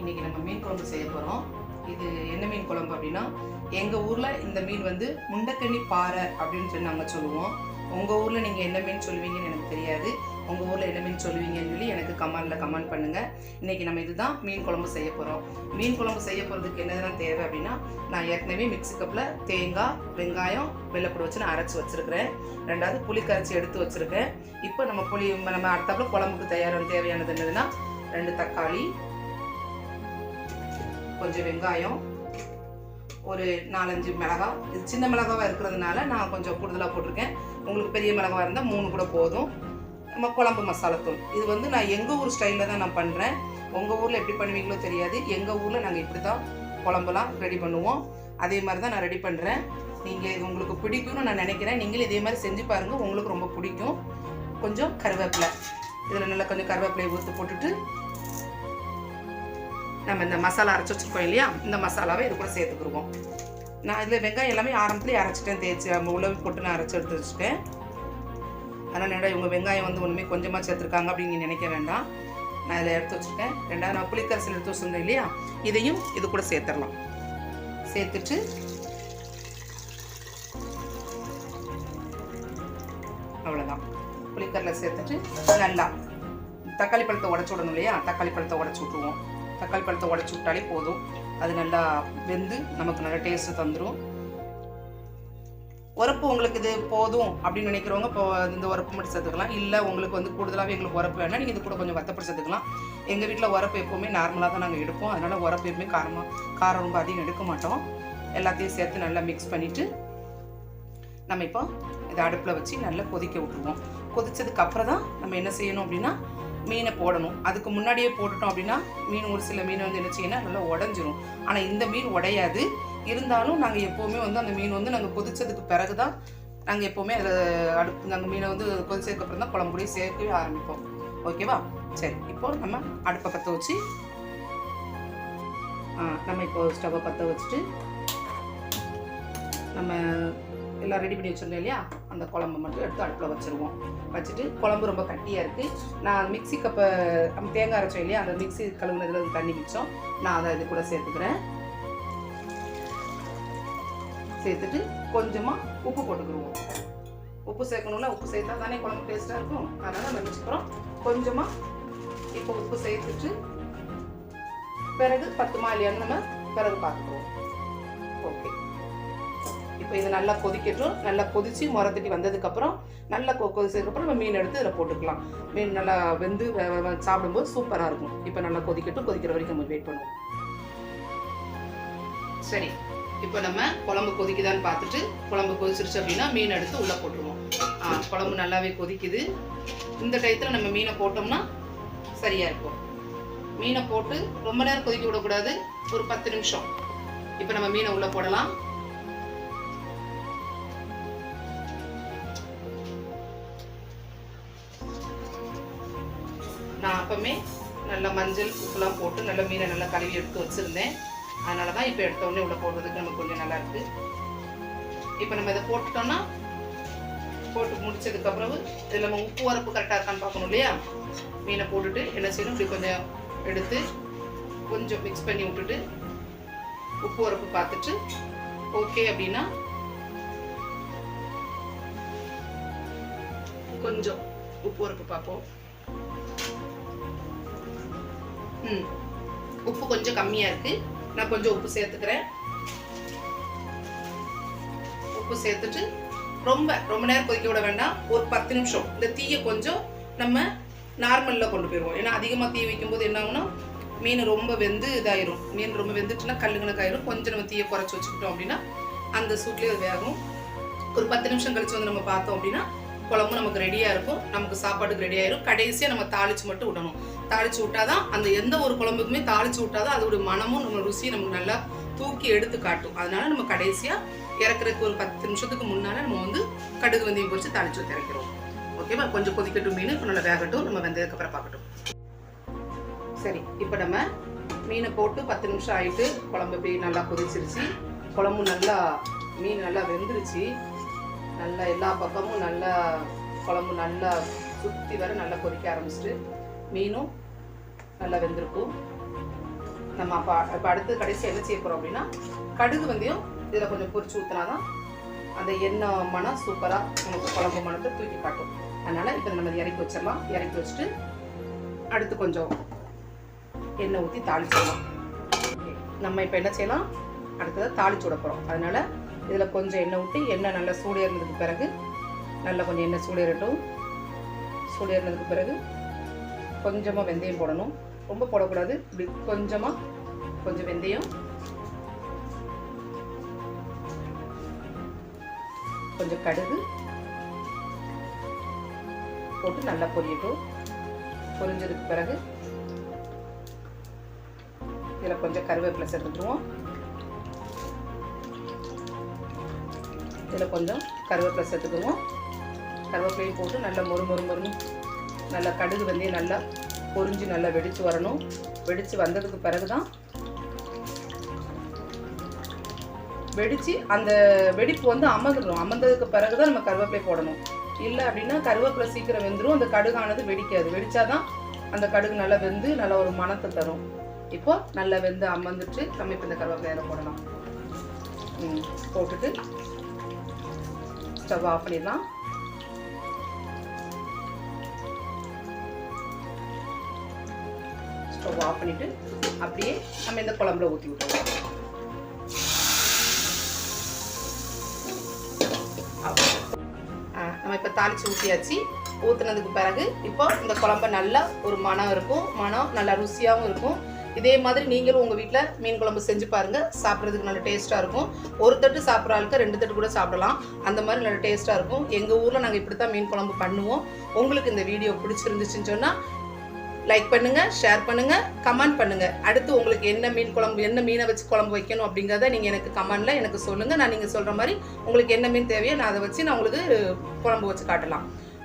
இன்றைக்கி நம்ம மீன் குழம்பு செய்ய போகிறோம். இது என்ன மீன் குழம்பு அப்படின்னா, எங்கள் ஊரில் இந்த மீன் வந்து முண்டக்கண்ணி பாறை அப்படின்னு சொல்லி நாங்கள் சொல்லுவோம். உங்கள் ஊரில் நீங்கள் என்ன மீன் சொல்லுவீங்கன்னு எனக்கு தெரியாது. உங்கள் ஊரில் என்ன மீன் சொல்லுவீங்கன்னு சொல்லி எனக்கு கமெண்ட் பண்ணுங்கள். இன்றைக்கி நம்ம இதுதான் மீன் குழம்பு செய்ய போகிறோம். மீன் குழம்பு செய்ய போகிறதுக்கு என்னதான் தேவை அப்படின்னா, நான் ஏற்கனவே மிக்ஸி கப்பில் தேங்காய், வெங்காயம், வெள்ளைப்பூடு வச்சு நான் அரைச்சி வச்சுருக்கிறேன். ரெண்டாவது புளி கரைச்சி எடுத்து வச்சுருக்கேன். இப்போ நம்ம அடுத்தாப்புல குழம்புக்கு தேவையானது என்னதுன்னா, 2 தக்காளி, கொஞ்சம் வெங்காயம், ஒரு 4-5 மிளகாய். இது சின்ன மிளகாவாக இருக்கிறதுனால நான் கொஞ்சம் கூடுதலாக போட்டிருக்கேன். உங்களுக்கு பெரிய மிளகாவாக இருந்தால் 3 கூட போதும். நம்ம குழம்பு மசாலாத்தூள் இது வந்து நான் எங்கள் ஊர் ஸ்டைலில் தான் நான் பண்ணுறேன். உங்கள் ஊரில் எப்படி பண்ணுவீங்களோ தெரியாது. எங்கள் ஊரில் நாங்கள் இப்படி தான் குழம்புலாம் ரெடி பண்ணுவோம். அதே மாதிரி தான் நான் ரெடி பண்ணுறேன். நீங்கள் இது உங்களுக்கு பிடிக்கும்னு நான் நினைக்கிறேன். நீங்களும் இதே மாதிரி செஞ்சு பாருங்கள், உங்களுக்கு ரொம்ப பிடிக்கும். கொஞ்சம் கருவேப்பிலை, இதில் நல்லா கொஞ்சம் கருவேப்பிலையை ஊற்றி போட்டுட்டு நம்ம இந்த மசாலா அரைச்சி வச்சுருக்கோம் இல்லையா, இந்த மசாலாவை இது கூட சேர்த்துக்குருவோம். நான் இதில் வெங்காயம் எல்லாமே ஆரம்பத்துலேயே அரைச்சிட்டேன், தேய்ச்சி உழவு போட்டு நான் அரைச்சி எடுத்து வச்சுட்டேன். அதனால் என்னடா இவங்க வெங்காயம் வந்து ஒன்றுமே கொஞ்சமாக சேர்த்துருக்காங்க அப்படின்னு நீங்கள் நினைக்க வேண்டாம். நான் இதில் எடுத்து வச்சுருக்கேன். ரெண்டாவது நான் புளிக்கரைசல் எடுத்து வச்சுருந்தேன் இல்லையா, இதையும் இது கூட சேர்த்துடலாம். சேர்த்துட்டு அவ்வளோதான். புளிக்கரில் சேர்த்துட்டு நல்லா தக்காளி பழத்தை உடச்சி விடணும் இல்லையா, தக்காளி பழத்தை உடச்சி விட்ருவோம். தக்காளி பழத்தை உடச்சி விட்டாலே போதும். அது நல்லா வெந்து நமக்கு நல்ல டேஸ்ட்டு தந்துடும். உரப்பு உங்களுக்கு இது போதும் அப்படின்னு நினைக்கிறவங்க இப்போ இந்த உரப்பு மட்டும் சேர்த்துக்கலாம். இல்லை உங்களுக்கு வந்து கூடுதலாகவே எங்களுக்கு உரப்பு வேணால் நீங்கள் இது கூட கொஞ்சம் வத்தப்படி சேர்த்துக்கலாம். எங்கள் வீட்டில் உரப்பு எப்போவுமே நார்மலாக தான் நாங்கள் எடுப்போம். அதனால் உரப்பு எப்பவுமே காரம் ரொம்ப அதிகம் எடுக்க மாட்டோம். எல்லாத்தையும் சேர்த்து நல்லா மிக்ஸ் பண்ணிவிட்டு நம்ம இப்போ இதை அடுப்பில் வச்சு நல்லா கொதிக்க விட்டுருவோம். கொதிச்சதுக்கு அப்புறம் தான் நம்ம என்ன செய்யணும் அப்படின்னா, மீனை போடணும். அதுக்கு முன்னாடியே போட்டுட்டோம் அப்படின்னா ஒரு சில மீனை வந்து என்ன செய்யணும், நல்லா உடஞ்சிரும். ஆனால் இந்த மீன் உடையாது. இருந்தாலும் நாங்கள் எப்போவுமே வந்து அந்த மீன் வந்து நாங்கள் கொதிச்சதுக்கு பிறகு தான் நாங்கள் எப்போவுமே அதில் நாங்கள் மீனை வந்து கொதிச்சதுக்கப்புறம் தான் குழம்புடைய சேர்க்கவே ஆரம்பிப்போம். ஓகேவா? சரி, இப்போ நம்ம அடுப்பை பற்ற வச்சு நம்ம இப்போ ஸ்டவ்வை பற்ற வச்சுட்டு நம்ம எல்லாம் ரெடி பண்ணி வச்சுருந்தோம் இல்லையா, அந்த குழம்பு மட்டும் எடுத்து அடுப்பில் வச்சுருவோம். வச்சுட்டு குழம்பு ரொம்ப கட்டியாக இருக்குது. நான் மிக்ஸி கப்பை நம்ம தேங்காய் அரைச்சோம் இல்லையா, அந்த மிக்ஸி கழுவுனதில் தண்ணி மிச்சம், நான் அதை இது கூட சேர்த்துக்கிறேன். சேர்த்துட்டு கொஞ்சமாக உப்பு போட்டுக்கிடுவோம். உப்பு சேர்க்கணும்ல, உப்பு சேர்த்தா தானே குழம்பு டேஸ்ட்டாக இருக்கும். அதனால் நம்ம வச்சுக்கிறோம். கொஞ்சமாக இப்போ உப்பு சேர்த்துட்டு பிறகு 10 இல்லையான்னு நம்ம பிறகு பார்த்துக்குவோம். ஓகே, இப்போ இது நல்லா கொதிக்கட்டும். நல்லா கொதித்து முறத்தட்டி வந்ததுக்கப்புறம் நல்லா கொதிச்சதுக்கப்புறம் நம்ம மீன் எடுத்து இதில் போட்டுக்கலாம். மீன் நல்லா வெந்து சாப்பிடும்போது சூப்பராக இருக்கும். இப்போ நல்லா கொதிக்கட்டும். கொதிக்கிற வரைக்கும் நம்ம வெயிட் பண்ணுவோம். சரி, இப்போ நம்ம குழம்பு கொதிக்குதான்னு பார்த்துட்டு, குழம்பு கொதிச்சிருச்சு அப்படின்னா மீன் எடுத்து உள்ளே போட்டுருவோம். குழம்பு நல்லாவே கொதிக்குது. இந்த டயத்தில் நம்ம மீனை போட்டோம்னா சரியாக இருக்கும். மீனை போட்டு ரொம்ப நேரம் கொதிக்க விடக்கூடாது, ஒரு 10 நிமிஷம். இப்போ நம்ம மீனை உள்ளே போடலாம். நான் அப்பவுமே நல்லா மஞ்சள் உப்புலாம் போட்டு நல்லா மீனை நல்லா கழுவி எடுத்து வச்சுருந்தேன். அதனால தான் இப்போ எடுத்த உடனே உள்ள போடுறதுக்கு நமக்கு கொஞ்சம் நல்லா இருக்கு. இப்போ நம்ம இதை போட்டுட்டோம்னா, போட்டு முடிச்சதுக்கப்புறம் இதில் நம்ம உப்பு வரப்பு கரெக்டாக இருக்கான்னு பார்க்கணும் இல்லையா. மீனை போட்டுட்டு என்ன செய்யணும், இப்படி கொஞ்சம் எடுத்து கொஞ்சம் மிக்ஸ் பண்ணி விட்டுட்டு உப்பு வரப்பு பார்த்துட்டு ஓகே அப்படின்னா கொஞ்சம் உப்பு வரப்பு பார்ப்போம். உப்பு கொஞ்சம் கம்மியாக இருக்குது. நான் கொஞ்சம் உப்பு சேர்த்துக்கிறேன். உப்பு சேர்த்துட்டு ரொம்ப நேரம் கொதிக்க விட வேண்டாம். ஒரு 10 நிமிஷம் இந்த தீயை கொஞ்சம் நம்ம நார்மலில் கொண்டு போயிடுவோம். ஏன்னா அதிகமாக தீ வைக்கும்போது என்ன ஆகும்னா, மீன் ரொம்ப வெந்து இதாயிரும். மீன் ரொம்ப வெந்துட்டுனா கல்லுங்கணக்காயிரும். கொஞ்சம் நம்ம தீயை குறைச்சி வச்சுக்கிட்டோம் அப்படின்னா அந்த சூட்லேயே அது வேகும். ஒரு 10 நிமிஷம் கழிச்சு வந்து நம்ம பார்த்தோம் அப்படின்னா குழம்பு நமக்கு ரெடியாக இருக்கும். நமக்கு சாப்பாட்டுக்கு ரெடி ஆயிரும். கடைசியாக நம்ம தாளித்து மட்டும் விடணும். தாளித்து விட்டாதான் அந்த எந்த ஒரு குழம்புக்குமே தாளித்து விட்டாதான் அதோட மனமும் நம்ம ருசியும் நமக்கு நல்லா தூக்கி எடுத்து காட்டும். அதனால நம்ம கடைசியாக இறக்குறதுக்கு ஒரு 10 நிமிஷத்துக்கு முன்னால் நம்ம வந்து கடுகு வெந்தயம் பொரிச்சு தாளித்து ஊற்றி இறக்கிறோம். ஓகேவா? கொஞ்சம் கொதிக்கட்டும், மீன் இப்போ நல்லா வேகட்டும். நம்ம வெந்ததுக்கப்புறம் பார்க்கட்டும். சரி, இப்போ நம்ம மீனை போட்டு 10 நிமிஷம் ஆகிட்டு குழம்பு போய் நல்லா கொதிச்சிருச்சு. குழம்பு நல்லா மீன் நல்லா வெந்துருச்சு. நல்லா எல்லா பக்கமும் நல்லா குழம்பு நல்லா சுற்றி வர நல்லா கொதிக்க ஆரம்பிச்சிட்டு மீனும் நல்லா வெந்திருக்கும். நம்ம இப்போ அடுத்து கடைசி என்ன செய்ய போகிறோம் அப்படின்னா கடுகு வெந்தயம் இதில் கொஞ்சம் பொரிச்சு ஊற்றினா தான் அந்த எண்ணெய் மனம் சூப்பராக நமக்கு குழம்பு மணத்தை தூக்கி காட்டும். அதனால் இப்போ நம்ம இறக்கி வச்சிடலாம். இறக்கி வச்சுட்டு அடுத்து கொஞ்சம் எண்ணெய் ஊற்றி தாளிச்சிடலாம். நம்ம இப்போ என்ன செய்யலாம், அடுத்ததை தாளிச்சு விட போகிறோம். அதனால் இதில் கொஞ்சம் எண்ணெய் ஊற்றி எண்ணெய் நல்லா சூடேறினதுக்கு பிறகு நல்லா கொஞ்சம் எண்ணெய் சூடேறட்டும். சூடேறினதுக்கு பிறகு கொஞ்சமாக வெந்தயம் போடணும். ரொம்ப போடக்கூடாது, இப்படி கொஞ்சம் வெந்தயம், கொஞ்சம் கடுகு போட்டு நல்லா பொரியட்டும். பொரிஞ்சதுக்கு பிறகு இதில் கொஞ்சம் கருவேப்பிலை சேர்த்துக்குவோம். இதில் கொஞ்சம் கருவேப்பிலை சேர்த்துக்குவோம். கருவேப்பிலையும் போட்டு நல்லா மொறு நல்லா கடுகு வெந்தயம் நல்லா பொரிஞ்சு நல்லா வெடித்து வரணும். வெடித்து வந்ததுக்கு பிறகு தான் வெடித்து அந்த வெடிப்பு வந்து அமர்ந்துடும். அமர்ந்ததுக்கு பிறகு தான் நம்ம கருவேப்பிலை போடணும். இல்லை அப்படின்னா கருவேப்பிலை சீக்கிரம் வெந்துடும், அந்த கடுகானது வெடிக்காது. வெடித்தாதான் அந்த கடுகு நல்லா வெந்து நல்லா ஒரு மணத்தை தரும். இப்போ நல்லா வெந்து அமர்ந்துட்டு நம்ம இப்போ இந்த கருவேப்பிலையில போடலாம். போட்டுட்டு ஸ்டவ் ஆஃப் பண்ணிடலாம். ஸ்டவ் ஆஃப் பண்ணிவிட்டு அப்படியே நம்ம இந்த குழம்புல ஊற்றி விட்டுருவோம். நம்ம இப்போ தாளித்து ஊற்றியாச்சு. ஊற்றுனதுக்கு பிறகு இப்போ இந்த குழம்பு நல்லா ஒரு மனம் இருக்கும், மனம் நல்லா ருசியாகவும் இருக்கும். இதே மாதிரி நீங்களும் உங்கள் வீட்டில் மீன் குழம்பு செஞ்சு பாருங்கள். சாப்பிட்றதுக்கு நல்ல டேஸ்ட்டாக இருக்கும். ஒரு தட்டு சாப்பிட்ற ஆளுக்கு 2 தட்டு கூட சாப்பிடலாம். அந்த மாதிரி நல்ல டேஸ்ட்டாக இருக்கும். எங்கள் ஊரில் நாங்கள் இப்படி தான் மீன் குழம்பு பண்ணுவோம். உங்களுக்கு இந்த வீடியோ பிடிச்சிருந்துச்சுன்னு சொன்னால் லைக் பண்ணுங்கள், ஷேர் பண்ணுங்கள், கமெண்ட் பண்ணுங்கள். அடுத்து உங்களுக்கு என்ன மீன் குழம்பு, என்ன மீனை வச்சு குழம்பு வைக்கணும் அப்படிங்கிறத நீங்கள் எனக்கு கமெண்டில் எனக்கு சொல்லுங்கள். நான் நீங்கள் சொல்கிற மாதிரி உங்களுக்கு என்ன மீன் தேவையோ நான் அதை வச்சு நான் உங்களுக்கு குழம்பு வச்சு காட்டலாம்.